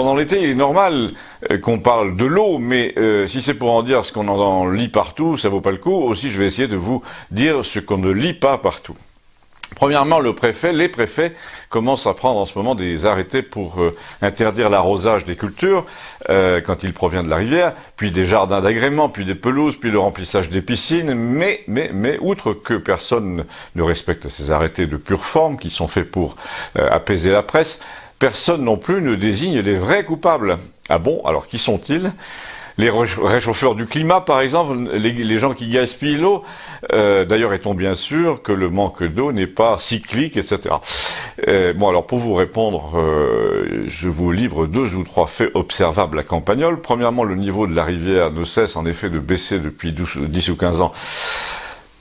Pendant l'été, il est normal qu'on parle de l'eau, mais si c'est pour en dire ce qu'on en lit partout, ça vaut pas le coup. Aussi, je vais essayer de vous dire ce qu'on ne lit pas partout. Premièrement, les préfets commencent à prendre en ce moment des arrêtés pour interdire l'arrosage des cultures quand il provient de la rivière, puis des jardins d'agrément, puis des pelouses, puis le remplissage des piscines. Mais, outre que personne ne respecte ces arrêtés de pure forme qui sont faits pour apaiser la presse, personne non plus ne désigne les vrais coupables. Ah bon? Alors qui sont-ils? Les réchauffeurs du climat, par exemple, les gens qui gaspillent l'eau. D'ailleurs, est-on bien sûr que le manque d'eau n'est pas cyclique, etc. Bon, alors pour vous répondre, je vous livre 2 ou 3 faits observables à Campagnole. Premièrement, le niveau de la rivière ne cesse en effet de baisser depuis 10 ou 15 ans.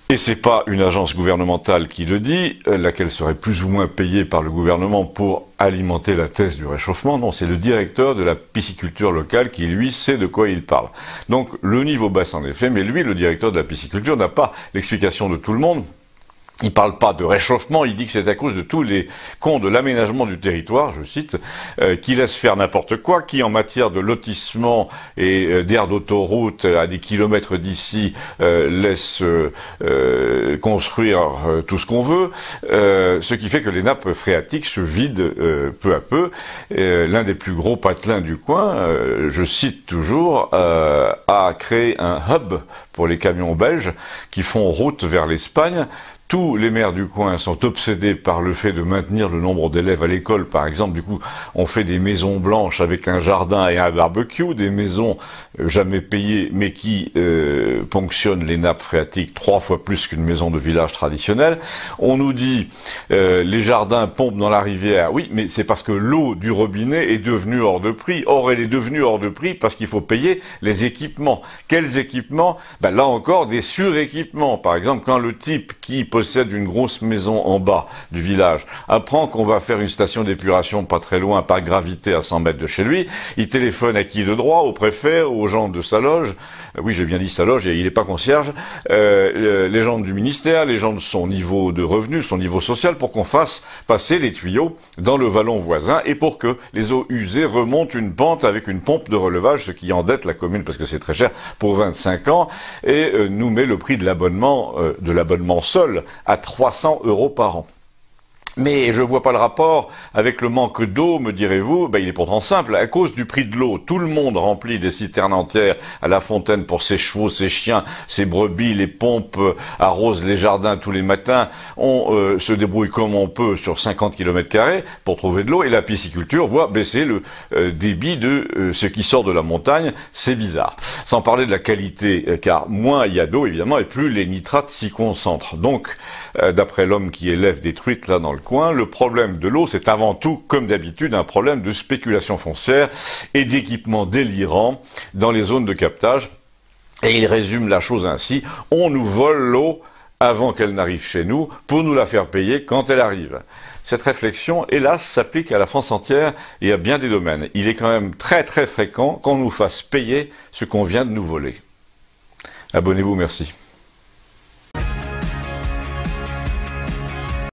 Et c'est pas une agence gouvernementale qui le dit, laquelle serait plus ou moins payée par le gouvernement pour alimenter la thèse du réchauffement. Non, c'est le directeur de la pisciculture locale qui, lui, sait de quoi il parle. Donc, le niveau baisse en effet, mais lui, le directeur de la pisciculture, n'a pas l'explication de tout le monde. Il parle pas de réchauffement, il dit que c'est à cause de tous les cons de l'aménagement du territoire, je cite, qui laissent faire n'importe quoi, qui en matière de lotissement et d'aires d'autoroute à des kilomètres d'ici laissent construire tout ce qu'on veut, ce qui fait que les nappes phréatiques se vident peu à peu. L'un des plus gros patelins du coin, je cite toujours, a créé un hub pour les camions belges qui font route vers l'Espagne. Tous les maires du coin sont obsédés par le fait de maintenir le nombre d'élèves à l'école, par exemple. Du coup, on fait des maisons blanches avec un jardin et un barbecue, des maisons jamais payées, mais qui ponctionnent les nappes phréatiques 3 fois plus qu'une maison de village traditionnelle. On nous dit les jardins pompent dans la rivière. Oui, mais c'est parce que l'eau du robinet est devenue hors de prix. Or, elle est devenue hors de prix parce qu'il faut payer les équipements. Quels équipements? Ben, là encore, des suréquipements. Par exemple, quand le type qui possède une grosse maison en bas du village, apprend qu'on va faire une station d'épuration pas très loin, par gravité à 100 mètres de chez lui, il téléphone à qui de droit? Au préfet, aux gens de sa loge, oui j'ai bien dit sa loge, il n'est pas concierge, les gens du ministère, les gens de son niveau de revenu, son niveau social, pour qu'on fasse passer les tuyaux dans le vallon voisin et pour que les eaux usées remontent une pente avec une pompe de relevage, ce qui endette la commune parce que c'est très cher pour 25 ans et nous met le prix de l'abonnement seul à 300 € par an. Mais je vois pas le rapport avec le manque d'eau, me direz-vous. Ben, il est pourtant simple. À cause du prix de l'eau, tout le monde remplit des citernes entières à la fontaine pour ses chevaux, ses chiens, ses brebis, les pompes arrosent les jardins tous les matins. On se débrouille comme on peut sur 50 km² pour trouver de l'eau et la pisciculture voit baisser le débit de ce qui sort de la montagne. C'est bizarre. Sans parler de la qualité, car moins il y a d'eau, évidemment, et plus les nitrates s'y concentrent. Donc, d'après l'homme qui élève des truites là dans le coin, le problème de l'eau, c'est avant tout, comme d'habitude, un problème de spéculation foncière et d'équipements délirants dans les zones de captage. Et il résume la chose ainsi: on nous vole l'eau avant qu'elle n'arrive chez nous pour nous la faire payer quand elle arrive. Cette réflexion, hélas, s'applique à la France entière et à bien des domaines. Il est quand même très très fréquent qu'on nous fasse payer ce qu'on vient de nous voler. Abonnez-vous, merci.